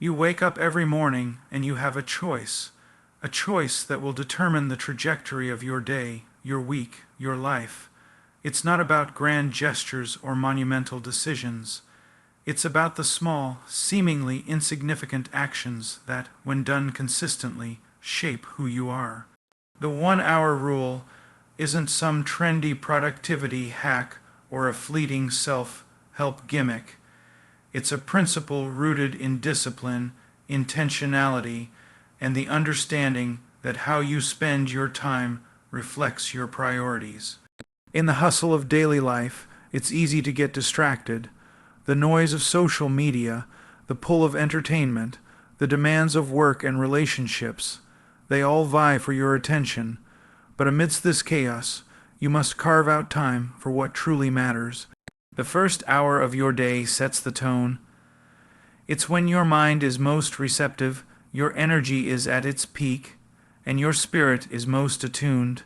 You wake up every morning and you have a choice that will determine the trajectory of your day, your week, your life. It's not about grand gestures or monumental decisions. It's about the small, seemingly insignificant actions that, when done consistently, shape who you are. The 1 hour rule isn't some trendy productivity hack or a fleeting self-help gimmick. It's a principle rooted in discipline, intentionality, and the understanding that how you spend your time reflects your priorities. In the hustle of daily life, it's easy to get distracted. The noise of social media, the pull of entertainment, the demands of work and relationships, they all vie for your attention. But amidst this chaos, you must carve out time for what truly matters. The first hour of your day sets the tone. It's when your mind is most receptive, your energy is at its peak, and your spirit is most attuned.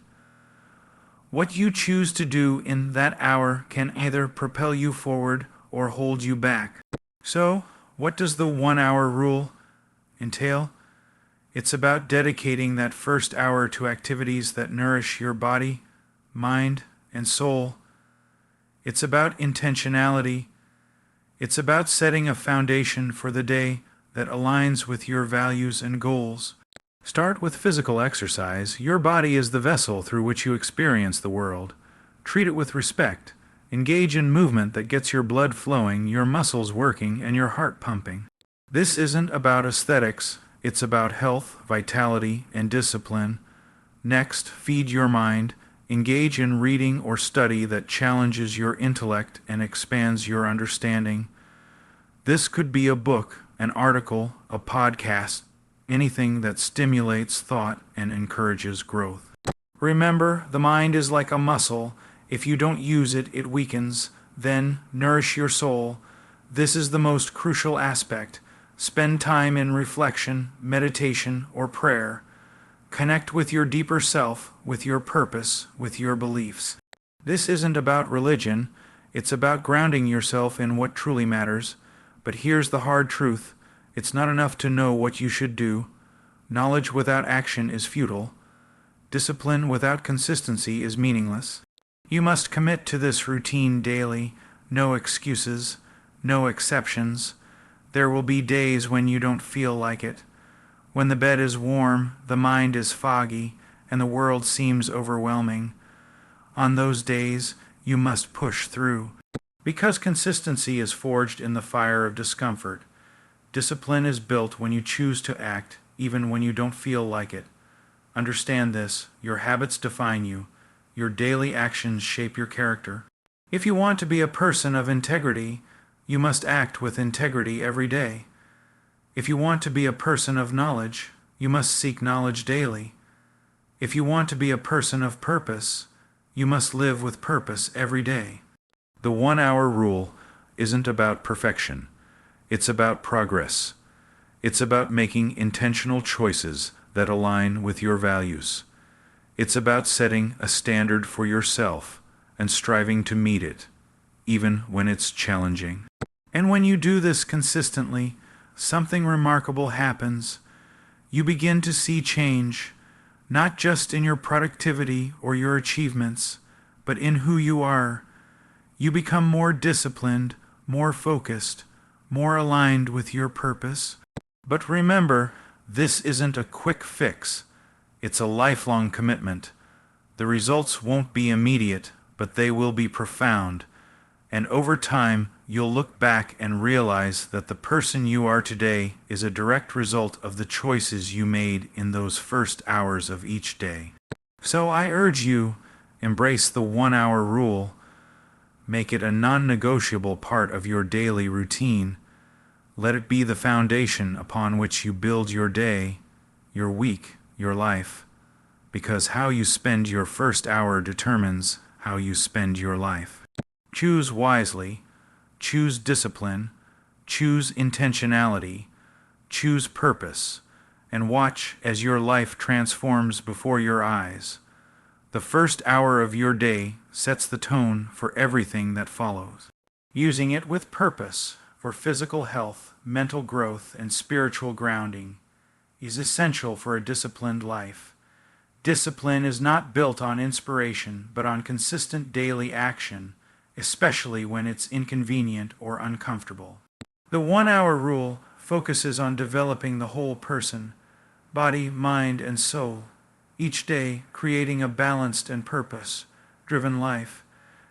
What you choose to do in that hour can either propel you forward or hold you back. So, what does the 1 hour rule entail? It's about dedicating that first hour to activities that nourish your body, mind, and soul. It's about intentionality. It's about setting a foundation for the day that aligns with your values and goals. Start with physical exercise. Your body is the vessel through which you experience the world. Treat it with respect. Engage in movement that gets your blood flowing, your muscles working, and your heart pumping. This isn't about aesthetics. It's about health, vitality, and discipline. Next, feed your mind. Engage in reading or study that challenges your intellect and expands your understanding. This could be a book, an article, a podcast, anything that stimulates thought and encourages growth. Remember, the mind is like a muscle. If you don't use it, it weakens. Then, nourish your soul. This is the most crucial aspect. Spend time in reflection, meditation, or prayer. Connect with your deeper self, with your purpose, with your beliefs. This isn't about religion. It's about grounding yourself in what truly matters. But here's the hard truth. It's not enough to know what you should do. Knowledge without action is futile. Discipline without consistency is meaningless. You must commit to this routine daily. No excuses, no exceptions. There will be days when you don't feel like it. When the bed is warm, the mind is foggy, and the world seems overwhelming. On those days, you must push through. Because consistency is forged in the fire of discomfort. Discipline is built when you choose to act, even when you don't feel like it. Understand this: your habits define you. Your daily actions shape your character. If you want to be a person of integrity, you must act with integrity every day. If you want to be a person of knowledge, you must seek knowledge daily. If you want to be a person of purpose, you must live with purpose every day. The 1 hour rule isn't about perfection. It's about progress. It's about making intentional choices that align with your values. It's about setting a standard for yourself and striving to meet it, even when it's challenging. And when you do this consistently, something remarkable happens. You begin to see change, not just in your productivity or your achievements, but in who you are. You become more disciplined, more focused, more aligned with your purpose. But remember, this isn't a quick fix. It's a lifelong commitment. The results won't be immediate, but they will be profound. And over time, you'll look back and realize that the person you are today is a direct result of the choices you made in those first hours of each day. So I urge you, embrace the 1 hour rule. Make it a non-negotiable part of your daily routine. Let it be the foundation upon which you build your day, your week, your life. Because how you spend your first hour determines how you spend your life. Choose wisely, choose discipline, choose intentionality, choose purpose, and watch as your life transforms before your eyes. The first hour of your day sets the tone for everything that follows. Using it with purpose, for physical health, mental growth, and spiritual grounding, is essential for a disciplined life. Discipline is not built on inspiration, but on consistent daily action, especially when it's inconvenient or uncomfortable. The 1-hour rule focuses on developing the whole person, body, mind, and soul, each day creating a balanced and purpose-driven life.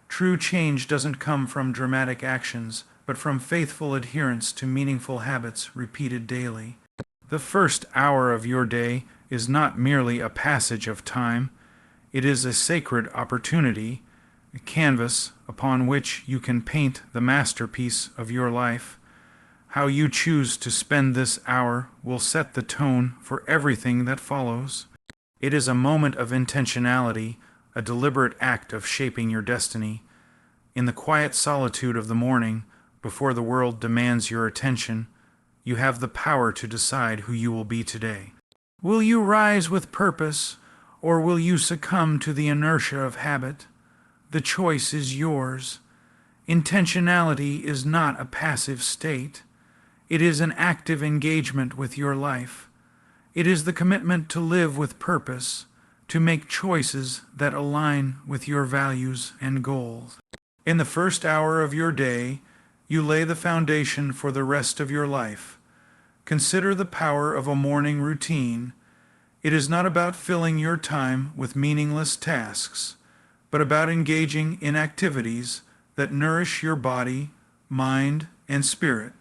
True change doesn't come from dramatic actions, but from faithful adherence to meaningful habits repeated daily. The first hour of your day is not merely a passage of time, it is a sacred opportunity, a canvas upon which you can paint the masterpiece of your life. How you choose to spend this hour will set the tone for everything that follows. It is a moment of intentionality, a deliberate act of shaping your destiny. In the quiet solitude of the morning, before the world demands your attention, you have the power to decide who you will be today. Will you rise with purpose, or will you succumb to the inertia of habit? The choice is yours. Intentionality is not a passive state. It is an active engagement with your life. It is the commitment to live with purpose, to make choices that align with your values and goals. In the first hour of your day, you lay the foundation for the rest of your life. Consider the power of a morning routine. It is not about filling your time with meaningless tasks, but about engaging in activities that nourish your body, mind, and spirit.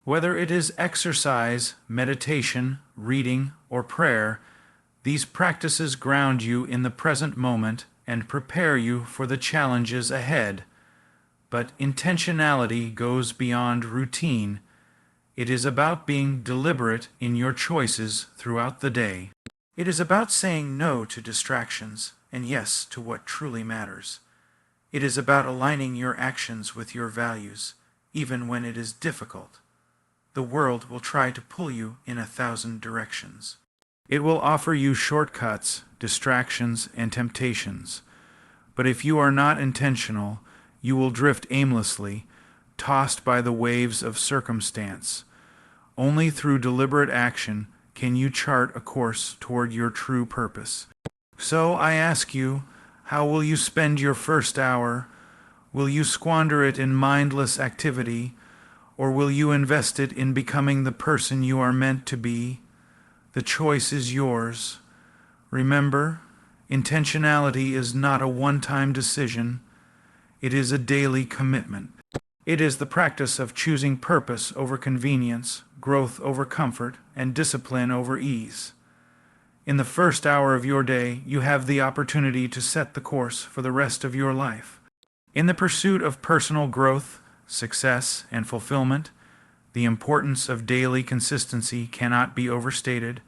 Whether it is exercise, meditation, reading, or prayer, these practices ground you in the present moment and prepare you for the challenges ahead. But intentionality goes beyond routine. It is about being deliberate in your choices throughout the day. It is about saying no to distractions and yes to what truly matters. It is about aligning your actions with your values, even when it is difficult. The world will try to pull you in 1,000 directions. It will offer you shortcuts, distractions, and temptations. But if you are not intentional, you will drift aimlessly, tossed by the waves of circumstance. Only through deliberate action can you chart a course toward your true purpose. So I ask you, how will you spend your first hour? Will you squander it in mindless activity, or will you invest it in becoming the person you are meant to be? The choice is yours. Remember, intentionality is not a one-time decision. It is a daily commitment. It is the practice of choosing purpose over convenience, growth over comfort, and discipline over ease. In the first hour of your day, you have the opportunity to set the course for the rest of your life. In the pursuit of personal growth, success, and fulfillment, the importance of daily consistency cannot be overstated.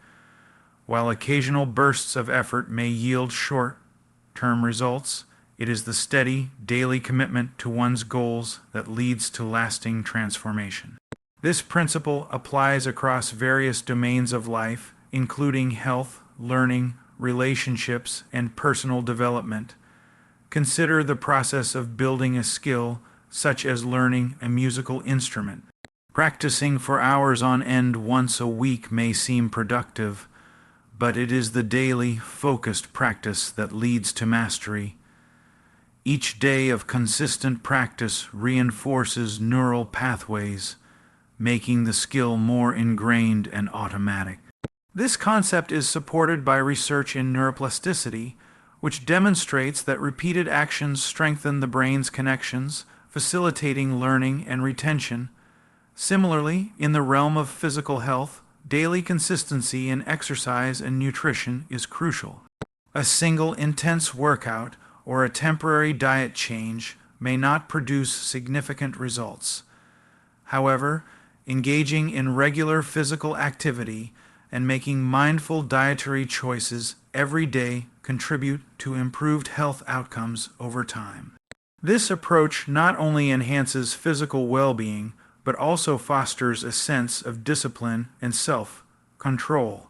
While occasional bursts of effort may yield short-term results, it is the steady, daily commitment to one's goals that leads to lasting transformation. This principle applies across various domains of life, including health, learning, relationships, and personal development. Consider the process of building a skill, such as learning a musical instrument. Practicing for hours on end once a week may seem productive, but it is the daily, focused practice that leads to mastery. Each day of consistent practice reinforces neural pathways, making the skill more ingrained and automatic. This concept is supported by research in neuroplasticity, which demonstrates that repeated actions strengthen the brain's connections, facilitating learning and retention. Similarly, in the realm of physical health, daily consistency in exercise and nutrition is crucial. A single intense workout or a temporary diet change may not produce significant results. However, engaging in regular physical activity and making mindful dietary choices every day contribute to improved health outcomes over time. This approach not only enhances physical well-being, but also fosters a sense of discipline and self-control.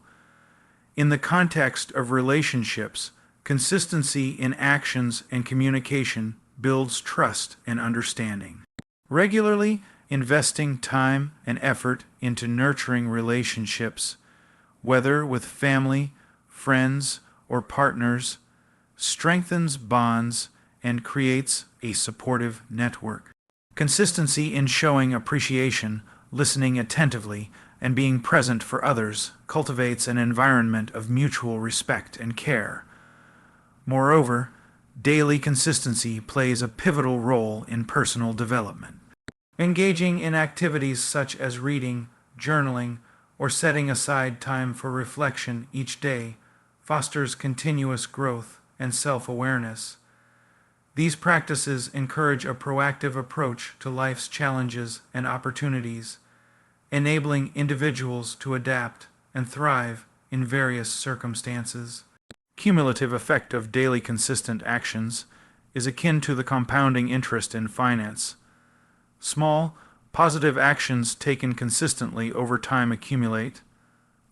In the context of relationships, consistency in actions and communication builds trust and understanding. Regularly Investing time and effort into nurturing relationships, whether with family, friends, or partners, strengthens bonds and creates a supportive network. Consistency in showing appreciation, listening attentively, and being present for others cultivates an environment of mutual respect and care. Moreover, daily consistency plays a pivotal role in personal development. Engaging in activities such as reading, journaling, or setting aside time for reflection each day fosters continuous growth and self-awareness. These practices encourage a proactive approach to life's challenges and opportunities, enabling individuals to adapt and thrive in various circumstances. Cumulative effect of daily consistent actions is akin to the compounding interest in finance. Small, positive actions taken consistently over time accumulate,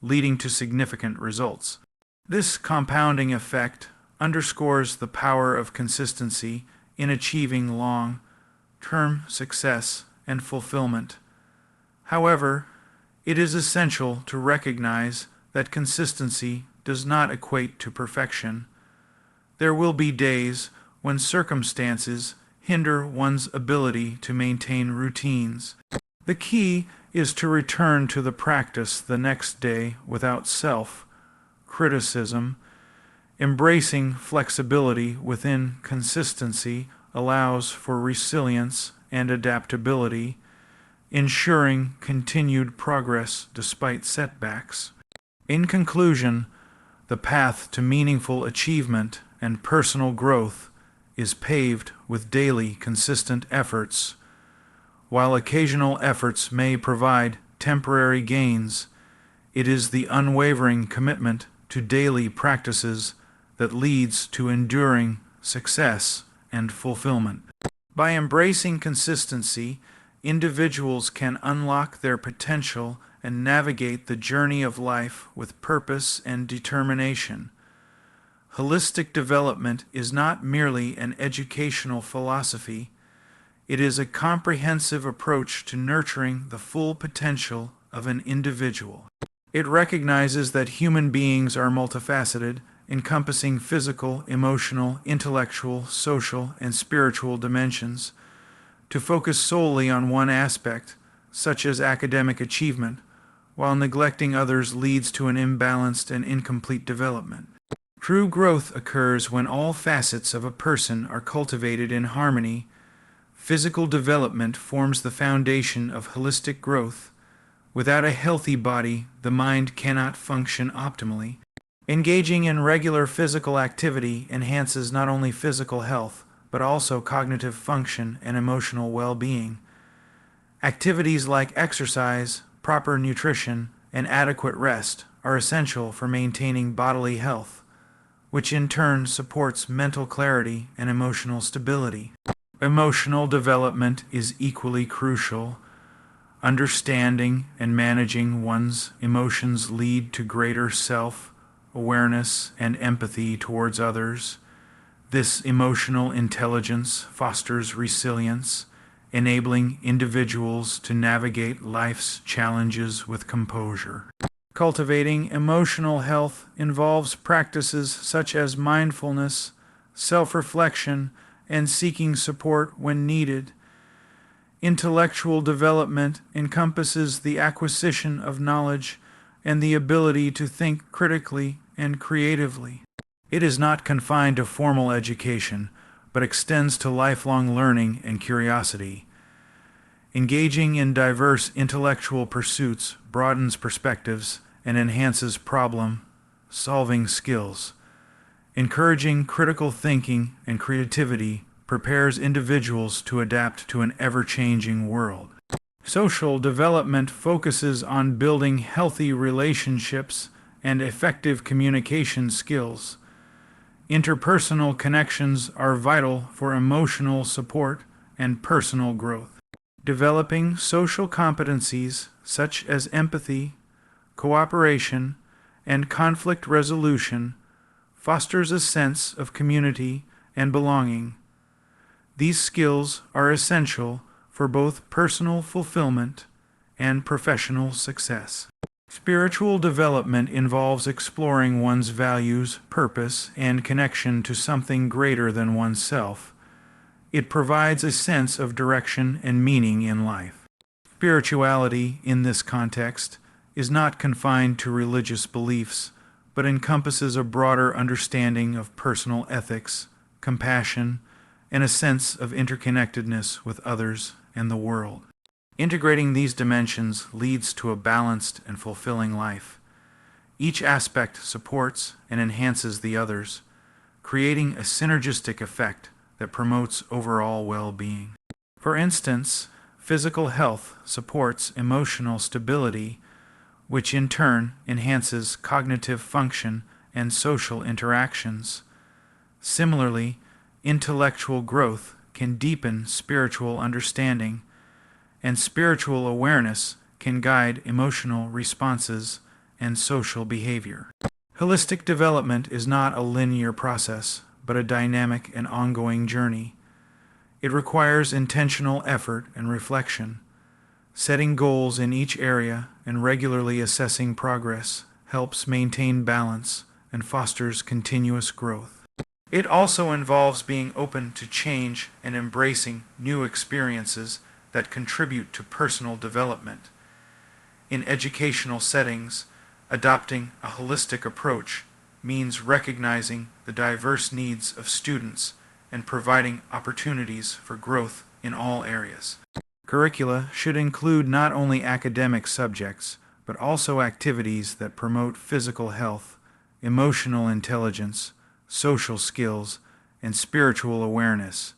leading to significant results. This compounding effect underscores the power of consistency in achieving long-term success and fulfillment. However, it is essential to recognize that consistency does not equate to perfection. There will be days when circumstances hinder one's ability to maintain routines. The key is to return to the practice the next day without self-criticism. Embracing flexibility within consistency allows for resilience and adaptability, ensuring continued progress despite setbacks. In conclusion, the path to meaningful achievement and personal growth is paved with daily consistent efforts. While occasional efforts may provide temporary gains, it is the unwavering commitment to daily practices that leads to enduring success and fulfillment. By embracing consistency, individuals can unlock their potential and navigate the journey of life with purpose and determination. Holistic development is not merely an educational philosophy. It is a comprehensive approach to nurturing the full potential of an individual. It recognizes that human beings are multifaceted, encompassing physical, emotional, intellectual, social, and spiritual dimensions. To focus solely on one aspect, such as academic achievement, while neglecting others leads to an imbalanced and incomplete development. True growth occurs when all facets of a person are cultivated in harmony. Physical development forms the foundation of holistic growth. Without a healthy body, the mind cannot function optimally. Engaging in regular physical activity enhances not only physical health, but also cognitive function and emotional well-being. Activities like exercise, proper nutrition, and adequate rest are essential for maintaining bodily health, which in turn supports mental clarity and emotional stability. Emotional development is equally crucial. Understanding and managing one's emotions lead to greater self-awareness and empathy towards others. This emotional intelligence fosters resilience, enabling individuals to navigate life's challenges with composure. Cultivating emotional health involves practices such as mindfulness, self-reflection, and seeking support when needed. Intellectual development encompasses the acquisition of knowledge and the ability to think critically and creatively. It is not confined to formal education, but extends to lifelong learning and curiosity. Engaging in diverse intellectual pursuits broadens perspectives and enhances problem-solving skills. Encouraging critical thinking and creativity prepares individuals to adapt to an ever-changing world. Social development focuses on building healthy relationships and effective communication skills. Interpersonal connections are vital for emotional support and personal growth. Developing social competencies such as empathy, cooperation, and conflict resolution fosters a sense of community and belonging. These skills are essential for both personal fulfillment and professional success. Spiritual development involves exploring one's values, purpose, and connection to something greater than oneself. It provides a sense of direction and meaning in life. Spirituality, in this context, is not confined to religious beliefs, but encompasses a broader understanding of personal ethics, compassion, and a sense of interconnectedness with others and the world. Integrating these dimensions leads to a balanced and fulfilling life. Each aspect supports and enhances the others, creating a synergistic effect that promotes overall well-being. For instance, physical health supports emotional stability, which in turn enhances cognitive function and social interactions. Similarly, intellectual growth can deepen spiritual understanding, and spiritual awareness can guide emotional responses and social behavior. Holistic development is not a linear process, but a dynamic and ongoing journey. It requires intentional effort and reflection. Setting goals in each area and regularly assessing progress helps maintain balance and fosters continuous growth. It also involves being open to change and embracing new experiences that contribute to personal development. In educational settings, adopting a holistic approach means recognizing the diverse needs of students and providing opportunities for growth in all areas. Curricula should include not only academic subjects, but also activities that promote physical health, emotional intelligence, social skills, and spiritual awareness.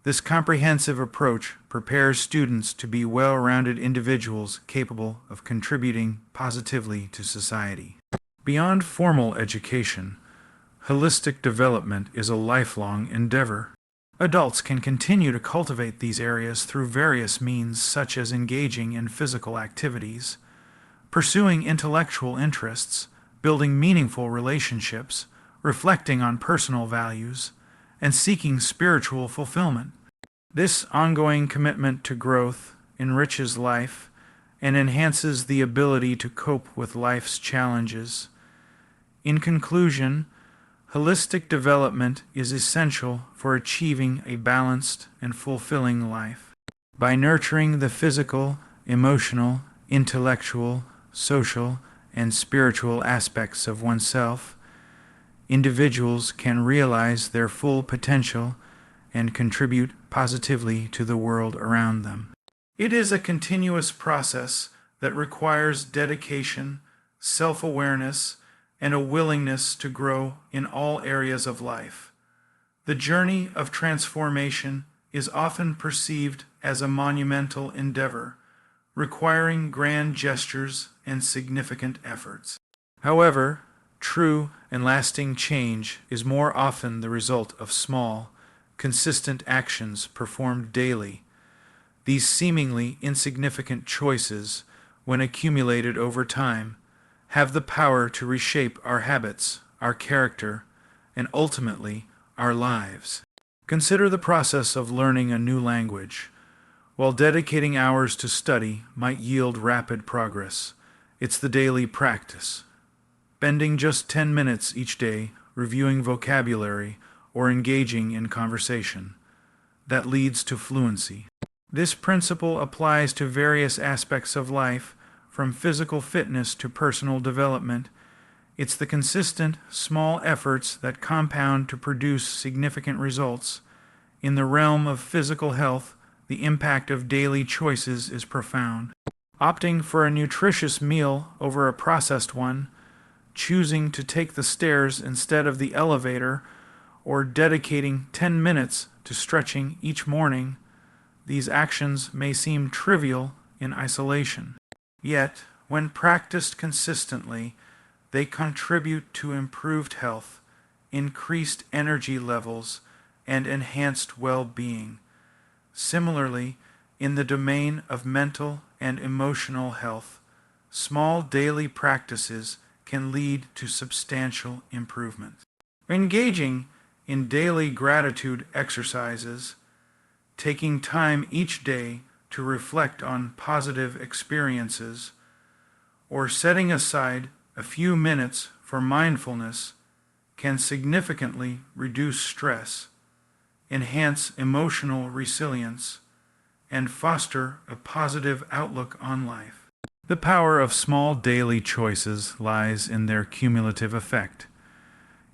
This comprehensive approach prepares students to be well-rounded individuals capable of contributing positively to society. Beyond formal education, holistic development is a lifelong endeavor. Adults can continue to cultivate these areas through various means such as engaging in physical activities, pursuing intellectual interests, building meaningful relationships, reflecting on personal values, and seeking spiritual fulfillment. This ongoing commitment to growth enriches life and enhances the ability to cope with life's challenges. In conclusion, holistic development is essential for achieving a balanced and fulfilling life. By nurturing the physical, emotional, intellectual, social, and spiritual aspects of oneself, individuals can realize their full potential and contribute positively to the world around them. It is a continuous process that requires dedication, self-awareness, and a willingness to grow in all areas of life. The journey of transformation is often perceived as a monumental endeavor, requiring grand gestures and significant efforts. However, true and lasting change is more often the result of small, consistent actions performed daily. These seemingly insignificant choices, when accumulated over time, have the power to reshape our habits, our character, and ultimately our lives. Consider the process of learning a new language. While dedicating hours to study might yield rapid progress, it's the daily practice. Spending just 10 minutes each day reviewing vocabulary or engaging in conversation that leads to fluency. This principle applies to various aspects of life, from physical fitness to personal development. It's the consistent, small efforts that compound to produce significant results. In the realm of physical health, the impact of daily choices is profound. Opting for a nutritious meal over a processed one, choosing to take the stairs instead of the elevator, or dedicating 10 minutes to stretching each morning, these actions may seem trivial in isolation. Yet, when practiced consistently, they contribute to improved health, increased energy levels, and enhanced well-being. Similarly, in the domain of mental and emotional health, small daily practices can lead to substantial improvement. Engaging in daily gratitude exercises, Taking time each day to reflect on positive experiences, or setting aside a few minutes for mindfulness, can significantly reduce stress, enhance emotional resilience, and foster a positive outlook on life. The power of small daily choices lies in their cumulative effect.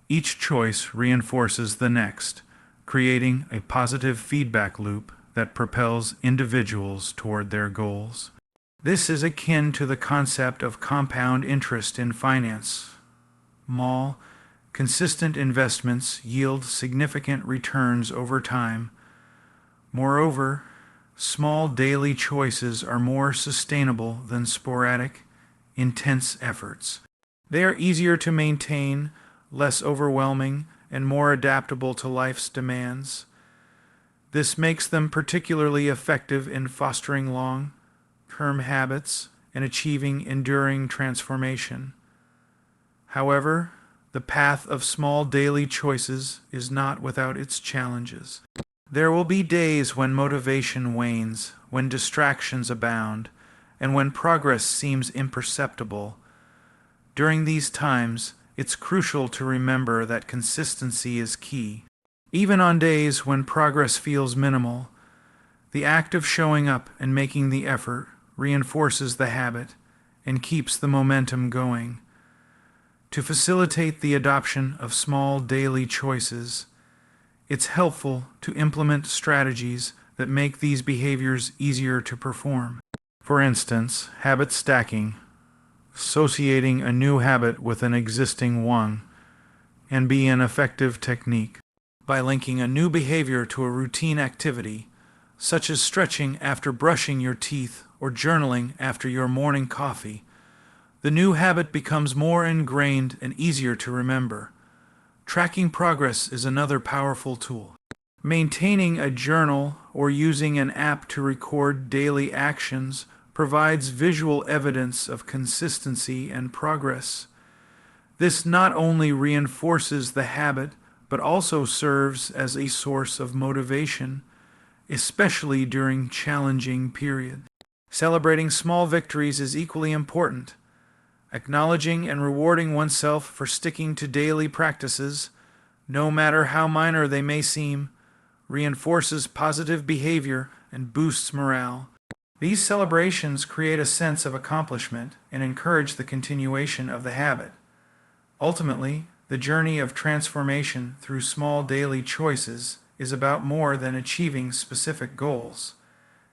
Each choice reinforces the next, creating a positive feedback loop that propels individuals toward their goals. This is akin to the concept of compound interest in finance. Consistent investments yield significant returns over time. Moreover, small daily choices are more sustainable than sporadic, intense efforts. They are easier to maintain, less overwhelming, and more adaptable to life's demands. This makes them particularly effective in fostering long-term habits and achieving enduring transformation. However, the path of small daily choices is not without its challenges. There will be days when motivation wanes, when distractions abound, and when progress seems imperceptible. During these times, it's crucial to remember that consistency is key. Even on days when progress feels minimal, the act of showing up and making the effort reinforces the habit and keeps the momentum going. To facilitate the adoption of small daily choices, it's helpful to implement strategies that make these behaviors easier to perform. For instance, habit stacking, associating a new habit with an existing one, and be an effective technique. By linking a new behavior to a routine activity, such as stretching after brushing your teeth or journaling after your morning coffee, the new habit becomes more ingrained and easier to remember. Tracking progress is another powerful tool. Maintaining a journal or using an app to record daily actions provides visual evidence of consistency and progress. This not only reinforces the habit, but also serves as a source of motivation, especially during challenging periods. Celebrating small victories is equally important. Acknowledging and rewarding oneself for sticking to daily practices, no matter how minor they may seem, reinforces positive behavior and boosts morale. These celebrations create a sense of accomplishment and encourage the continuation of the habit. Ultimately, the journey of transformation through small daily choices is about more than achieving specific goals.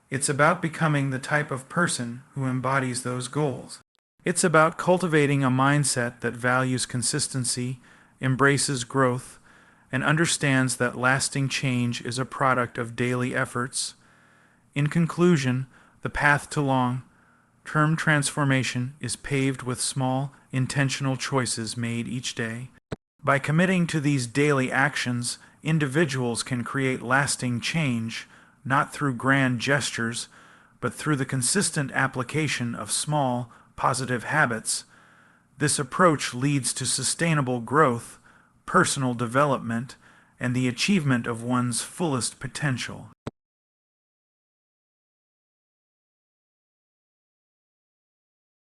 It's about becoming the type of person who embodies those goals. It's about cultivating a mindset that values consistency, embraces growth, and understands that lasting change is a product of daily efforts. In conclusion, the path to long-term transformation is paved with small, intentional choices made each day. By committing to these daily actions, individuals can create lasting change, not through grand gestures, but through the consistent application of small, positive habits. This approach leads to sustainable growth, personal development, and the achievement of one's fullest potential.